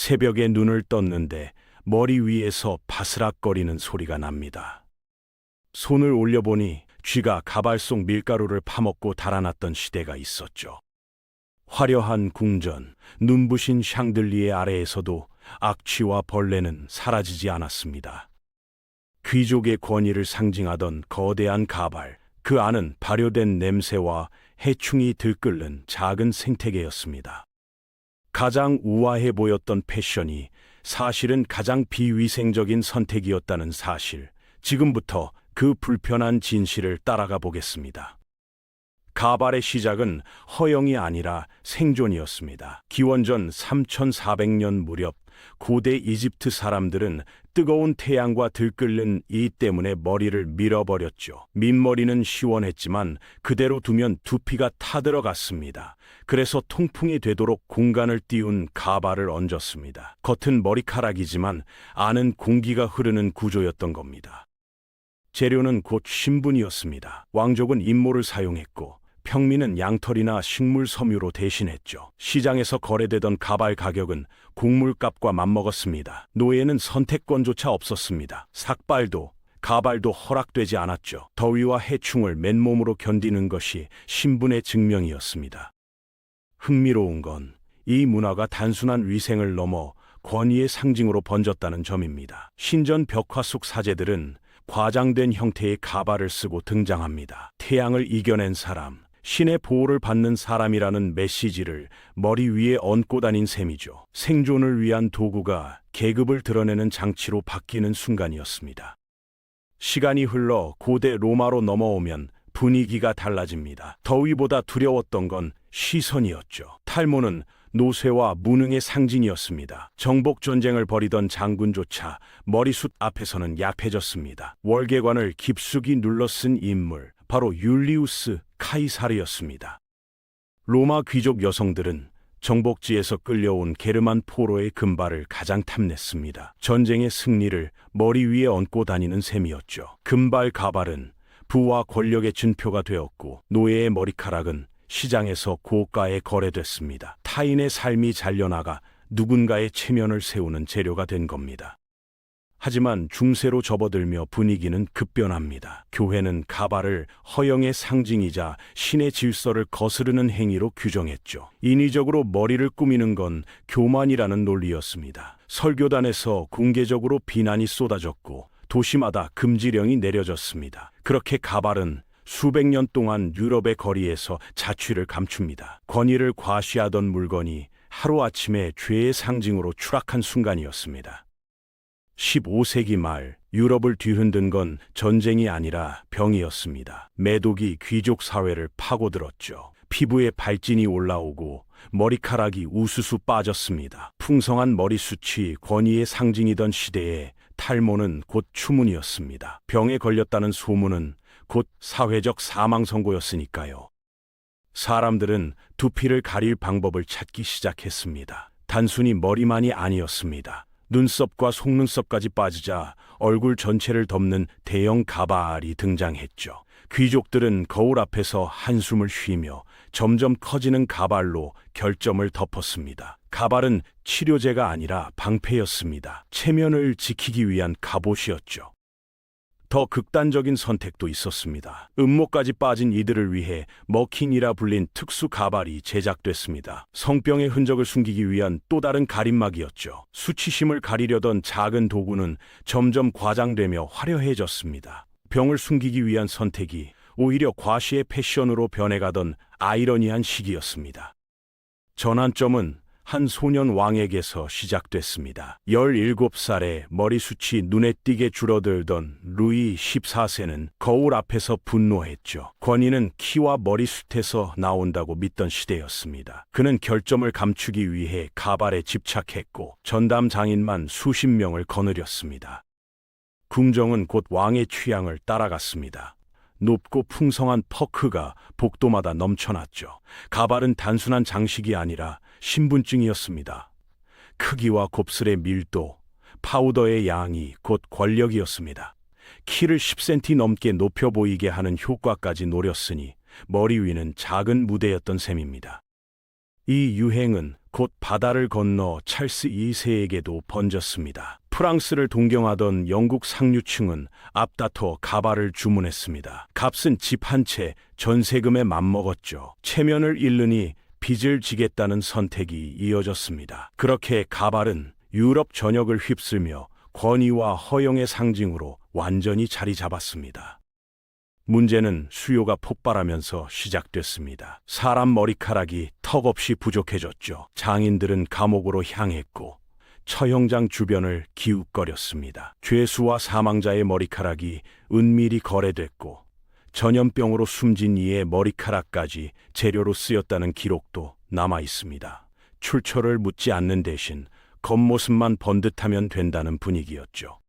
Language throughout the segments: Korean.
새벽에 눈을 떴는데 머리 위에서 바스락거리는 소리가 납니다. 손을 올려보니 쥐가 가발 속 밀가루를 파먹고 달아났던 시대가 있었죠. 화려한 궁전, 눈부신 샹들리에 아래에서도 악취와 벌레는 사라지지 않았습니다. 귀족의 권위를 상징하던 거대한 가발, 그 안은 발효된 냄새와 해충이 들끓는 작은 생태계였습니다. 가장 우아해 보였던 패션이 사실은 가장 비위생적인 선택이었다는 사실, 지금부터 그 불편한 진실을 따라가 보겠습니다. 가발의 시작은 허영이 아니라 생존이었습니다. 기원전 3400년 무렵 고대 이집트 사람들은 뜨거운 태양과 들끓는 이 때문에 머리를 밀어버렸죠. 민머리는 시원했지만 그대로 두면 두피가 타들어갔습니다. 그래서 통풍이 되도록 공간을 띄운 가발을 얹었습니다. 겉은 머리카락이지만 안은 공기가 흐르는 구조였던 겁니다. 재료는 곧 신분이었습니다. 왕족은 인모를 사용했고 평민은 양털이나 식물 섬유로 대신했죠. 시장에서 거래되던 가발 가격은 곡물값과 맞먹었습니다. 노예는 선택권조차 없었습니다. 삭발도 가발도 허락되지 않았죠. 더위와 해충을 맨몸으로 견디는 것이 신분의 증명이었습니다. 흥미로운 건 이 문화가 단순한 위생을 넘어 권위의 상징으로 번졌다는 점입니다. 신전 벽화 속 사제들은 과장된 형태의 가발을 쓰고 등장합니다. 태양을 이겨낸 사람, 신의 보호를 받는 사람이라는 메시지를 머리 위에 얹고 다닌 셈이죠. 생존을 위한 도구가 계급을 드러내는 장치로 바뀌는 순간이었습니다. 시간이 흘러 고대 로마로 넘어오면 분위기가 달라집니다. 더위보다 두려웠던 건 시선이었죠. 탈모는 노쇠와 무능의 상징이었습니다. 정복 전쟁을 벌이던 장군조차 머리숱 앞에서는 약해졌습니다. 월계관을 깊숙이 눌러쓴 인물, 바로 율리우스 카이사르였습니다. 로마 귀족 여성들은 정복지에서 끌려온 게르만 포로의 금발을 가장 탐냈습니다. 전쟁의 승리를 머리 위에 얹고 다니는 셈이었죠. 금발 가발은 부와 권력의 증표가 되었고 노예의 머리카락은 시장에서 고가에 거래됐습니다. 타인의 삶이 잘려나가 누군가의 체면을 세우는 재료가 된 겁니다. 하지만 중세로 접어들며 분위기는 급변합니다. 교회는 가발을 허영의 상징이자 신의 질서를 거스르는 행위로 규정했죠. 인위적으로 머리를 꾸미는 건 교만이라는 논리였습니다. 설교단에서 공개적으로 비난이 쏟아졌고 도시마다 금지령이 내려졌습니다. 그렇게 가발은 수백 년 동안 유럽의 거리에서 자취를 감춥니다. 권위를 과시하던 물건이 하루아침에 죄의 상징으로 추락한 순간이었습니다. 15세기 말 유럽을 뒤흔든 건 전쟁이 아니라 병이었습니다. 매독이 귀족 사회를 파고들었죠. 피부에 발진이 올라오고 머리카락이 우수수 빠졌습니다. 풍성한 머리숱이 권위의 상징이던 시대에 탈모는 곧 추문이었습니다. 병에 걸렸다는 소문은 곧 사회적 사망 선고였으니까요. 사람들은 두피를 가릴 방법을 찾기 시작했습니다. 단순히 머리만이 아니었습니다. 눈썹과 속눈썹까지 빠지자 얼굴 전체를 덮는 대형 가발이 등장했죠. 귀족들은 거울 앞에서 한숨을 쉬며 점점 커지는 가발로 결점을 덮었습니다. 가발은 치료제가 아니라 방패였습니다. 체면을 지키기 위한 갑옷이었죠. 더 극단적인 선택도 있었습니다. 음모까지 빠진 이들을 위해 머킨이라 불린 특수 가발이 제작됐습니다. 성병의 흔적을 숨기기 위한 또 다른 가림막이었죠. 수치심을 가리려던 작은 도구는 점점 과장되며 화려해졌습니다. 병을 숨기기 위한 선택이 오히려 과시의 패션으로 변해가던 아이러니한 시기였습니다. 전환점은 한 소년 왕에게서 시작됐습니다. 17살에 머리숱이 눈에 띄게 줄어들던 루이 14세는 거울 앞에서 분노했죠. 권위는 키와 머리숱에서 나온다고 믿던 시대였습니다. 그는 결점을 감추기 위해 가발에 집착했고 전담 장인만 수십 명을 거느렸습니다. 궁정은 곧 왕의 취향을 따라갔습니다. 높고 풍성한 퍼크가 복도마다 넘쳐났죠. 가발은 단순한 장식이 아니라 신분증이었습니다. 크기와 곱슬의 밀도, 파우더의 양이 곧 권력이었습니다. 키를 10cm 넘게 높여 보이게 하는 효과까지 노렸으니 머리 위는 작은 무대였던 셈입니다. 이 유행은 곧 바다를 건너 찰스 2세에게도 번졌습니다. 프랑스를 동경하던 영국 상류층은 앞다퉈 가발을 주문했습니다. 값은 집 한 채 전세금에 맞먹었죠. 체면을 잃으니 빚을 지겠다는 선택이 이어졌습니다. 그렇게 가발은 유럽 전역을 휩쓸며 권위와 허영의 상징으로 완전히 자리 잡았습니다. 문제는 수요가 폭발하면서 시작됐습니다. 사람 머리카락이 턱없이 부족해졌죠. 장인들은 감옥으로 향했고 처형장 주변을 기웃거렸습니다. 죄수와 사망자의 머리카락이 은밀히 거래됐고 전염병으로 숨진 이의 머리카락까지 재료로 쓰였다는 기록도 남아 있습니다. 출처를 묻지 않는 대신 겉모습만 번듯하면 된다는 분위기였죠.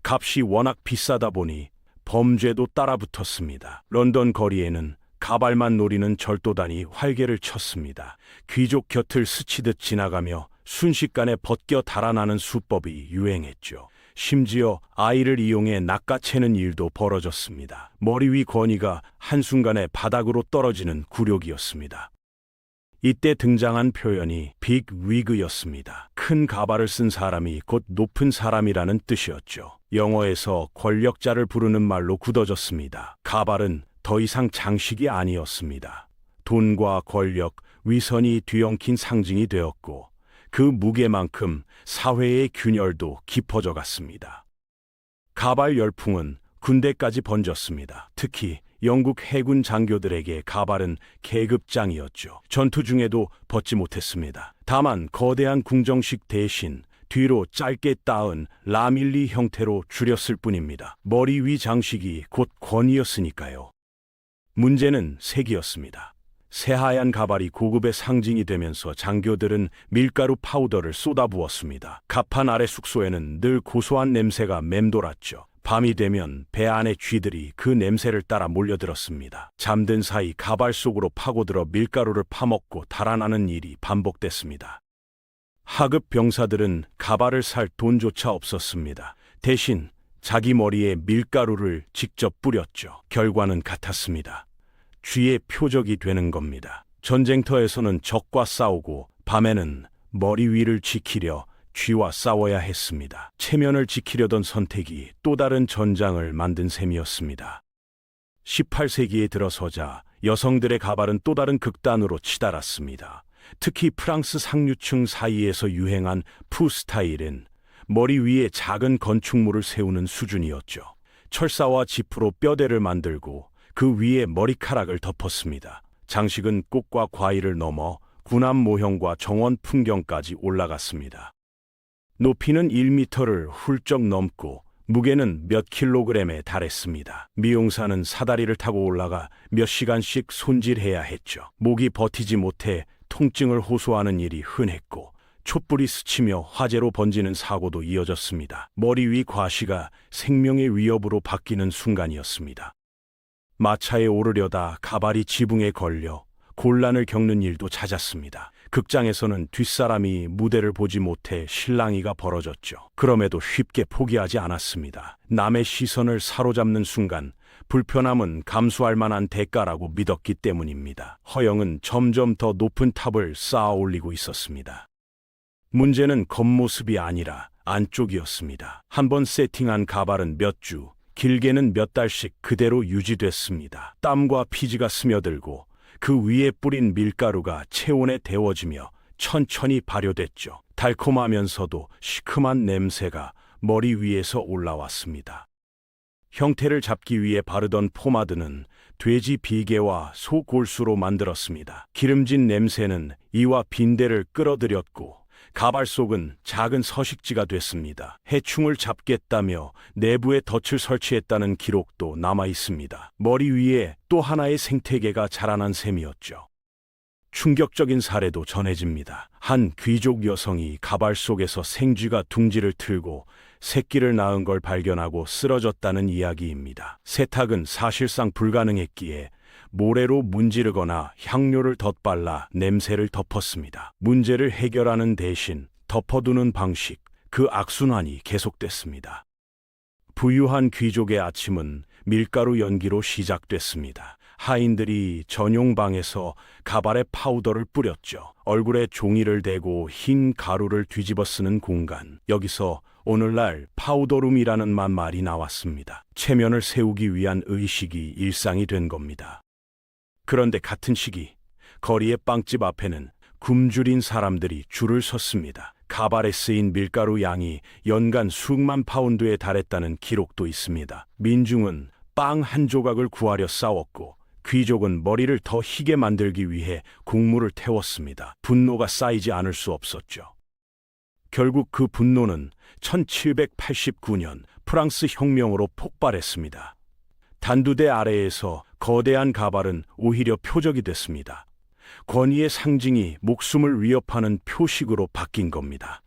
값이 워낙 비싸다 보니 범죄도 따라붙었습니다. 런던 거리에는 가발만 노리는 절도단이 활개를 쳤습니다. 귀족 곁을 스치듯 지나가며 순식간에 벗겨 달아나는 수법이 유행했죠. 심지어 아이를 이용해 낚아채는 일도 벌어졌습니다. 머리 위 권위가 한순간에 바닥으로 떨어지는 굴욕이었습니다. 이때 등장한 표현이 빅 위그였습니다. 큰 가발을 쓴 사람이 곧 높은 사람이라는 뜻이었죠. 영어에서 권력자를 부르는 말로 굳어졌습니다. 가발은 더 이상 장식이 아니었습니다. 돈과 권력, 위선이 뒤엉킨 상징이 되었고 그 무게만큼 사회의 균열도 깊어져 갔습니다. 가발 열풍은 군대까지 번졌습니다. 특히 영국 해군 장교들에게 가발은 계급장이었죠. 전투 중에도 벗지 못했습니다. 다만 거대한 궁정식 대신 뒤로 짧게 따은 라밀리 형태로 줄였을 뿐입니다. 머리 위 장식이 곧 권위였으니까요. 문제는 색이었습니다. 새하얀 가발이 고급의 상징이 되면서 장교들은 밀가루 파우더를 쏟아부었습니다. 갑판 아래 숙소에는 늘 고소한 냄새가 맴돌았죠. 밤이 되면 배 안의 쥐들이 그 냄새를 따라 몰려들었습니다. 잠든 사이 가발 속으로 파고들어 밀가루를 파먹고 달아나는 일이 반복됐습니다. 하급 병사들은 가발을 살 돈조차 없었습니다. 대신 자기 머리에 밀가루를 직접 뿌렸죠. 결과는 같았습니다. 쥐의 표적이 되는 겁니다. 전쟁터에서는 적과 싸우고 밤에는 머리 위를 지키려 쥐와 싸워야 했습니다. 체면을 지키려던 선택이 또 다른 전장을 만든 셈이었습니다. 18세기에 들어서자 여성들의 가발은 또 다른 극단으로 치달았습니다. 특히 프랑스 상류층 사이에서 유행한 푸 스타일은 머리 위에 작은 건축물을 세우는 수준이었죠. 철사와 지프로 뼈대를 만들고 그 위에 머리카락을 덮었습니다. 장식은 꽃과 과일을 넘어 군함 모형과 정원 풍경까지 올라갔습니다. 높이는 1미터를 훌쩍 넘고 무게는 몇 킬로그램에 달했습니다. 미용사는 사다리를 타고 올라가 몇 시간씩 손질해야 했죠. 목이 버티지 못해 통증을 호소하는 일이 흔했고 촛불이 스치며 화재로 번지는 사고도 이어졌습니다. 머리 위 과시가 생명의 위협으로 바뀌는 순간이었습니다. 마차에 오르려다 가발이 지붕에 걸려 곤란을 겪는 일도 잦았습니다. 극장에서는 뒷사람이 무대를 보지 못해 실랑이가 벌어졌죠. 그럼에도 쉽게 포기하지 않았습니다. 남의 시선을 사로잡는 순간 불편함은 감수할 만한 대가라고 믿었기 때문입니다. 허영은 점점 더 높은 탑을 쌓아 올리고 있었습니다. 문제는 겉모습이 아니라 안쪽이었습니다. 한번 세팅한 가발은 몇 주, 길게는 몇 달씩 그대로 유지됐습니다. 땀과 피지가 스며들고 그 위에 뿌린 밀가루가 체온에 데워지며 천천히 발효됐죠. 달콤하면서도 시큼한 냄새가 머리 위에서 올라왔습니다. 형태를 잡기 위해 바르던 포마드는 돼지 비계와 소 골수로 만들었습니다. 기름진 냄새는 이와 빈대를 끌어들였고 가발 속은 작은 서식지가 됐습니다. 해충을 잡겠다며 내부에 덫을 설치했다는 기록도 남아 있습니다. 머리 위에 또 하나의 생태계가 자라난 셈이었죠. 충격적인 사례도 전해집니다. 한 귀족 여성이 가발 속에서 생쥐가 둥지를 틀고 새끼를 낳은 걸 발견하고 쓰러졌다는 이야기입니다. 세탁은 사실상 불가능했기에 모래로 문지르거나 향료를 덧발라 냄새를 덮었습니다. 문제를 해결하는 대신 덮어두는 방식, 그 악순환이 계속됐습니다. 부유한 귀족의 아침은 밀가루 연기로 시작됐습니다. 하인들이 전용 방에서 가발에 파우더를 뿌렸죠. 얼굴에 종이를 대고 흰 가루를 뒤집어 쓰는 공간. 여기서 오늘날 파우더룸이라는 말이 나왔습니다. 체면을 세우기 위한 의식이 일상이 된 겁니다. 그런데 같은 시기 거리의 빵집 앞에는 굶주린 사람들이 줄을 섰습니다. 가발에 쓰인 밀가루 양이 연간 수만 파운드에 달했다는 기록도 있습니다. 민중은 빵 한 조각을 구하려 싸웠고 귀족은 머리를 더 희게 만들기 위해 국물을 태웠습니다. 분노가 쌓이지 않을 수 없었죠. 결국 그 분노는 1789년 프랑스 혁명으로 폭발했습니다. 단두대 아래에서 거대한 가발은 오히려 표적이 됐습니다. 권위의 상징이 목숨을 위협하는 표식으로 바뀐 겁니다.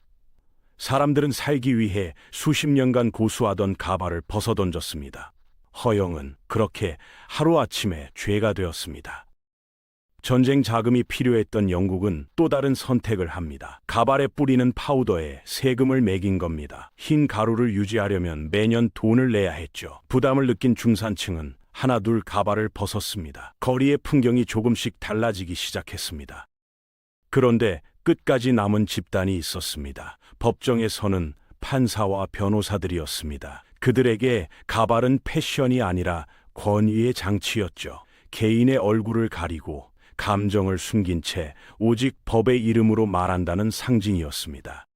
사람들은 살기 위해 수십 년간 고수하던 가발을 벗어던졌습니다. 허영은 그렇게 하루아침에 죄가 되었습니다. 전쟁 자금이 필요했던 영국은 또 다른 선택을 합니다. 가발에 뿌리는 파우더에 세금을 매긴 겁니다. 흰 가루를 유지하려면 매년 돈을 내야 했죠. 부담을 느낀 중산층은 하나둘 가발을 벗었습니다. 거리의 풍경이 조금씩 달라지기 시작했습니다. 그런데 끝까지 남은 집단이 있었습니다. 법정에 서는 판사와 변호사들이었습니다. 그들에게 가발은 패션이 아니라 권위의 장치였죠. 개인의 얼굴을 가리고 감정을 숨긴 채 오직 법의 이름으로 말한다는 상징이었습니다.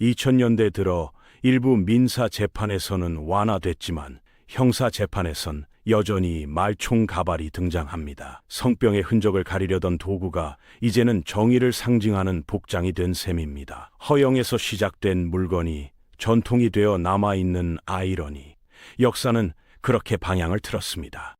2000년대 들어 일부 민사 재판에서는 완화됐지만 형사 재판에선 여전히 말총 가발이 등장합니다. 성병의 흔적을 가리려던 도구가 이제는 정의를 상징하는 복장이 된 셈입니다. 허영에서 시작된 물건이 전통이 되어 남아있는 아이러니. 역사는 그렇게 방향을 틀었습니다.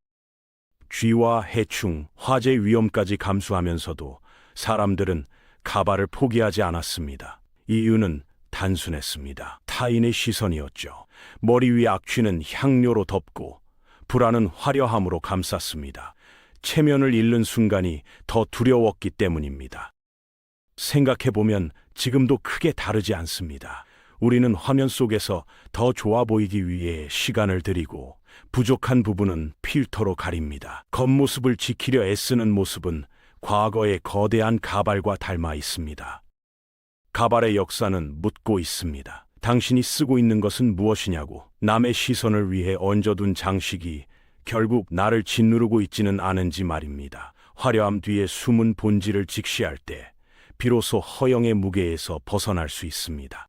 쥐와 해충, 화재 위험까지 감수하면서도 사람들은 가발을 포기하지 않았습니다. 이유는 단순했습니다. 타인의 시선이었죠. 머리 위 악취는 향료로 덮고 불안은 화려함으로 감쌌습니다. 체면을 잃는 순간이 더 두려웠기 때문입니다. 생각해보면 지금도 크게 다르지 않습니다. 우리는 화면 속에서 더 좋아 보이기 위해 시간을 들이고 부족한 부분은 필터로 가립니다. 겉모습을 지키려 애쓰는 모습은 과거의 거대한 가발과 닮아 있습니다. 가발의 역사는 묻고 있습니다. 당신이 쓰고 있는 것은 무엇이냐고. 남의 시선을 위해 얹어둔 장식이 결국 나를 짓누르고 있지는 않은지 말입니다. 화려함 뒤에 숨은 본질을 직시할 때 비로소 허영의 무게에서 벗어날 수 있습니다.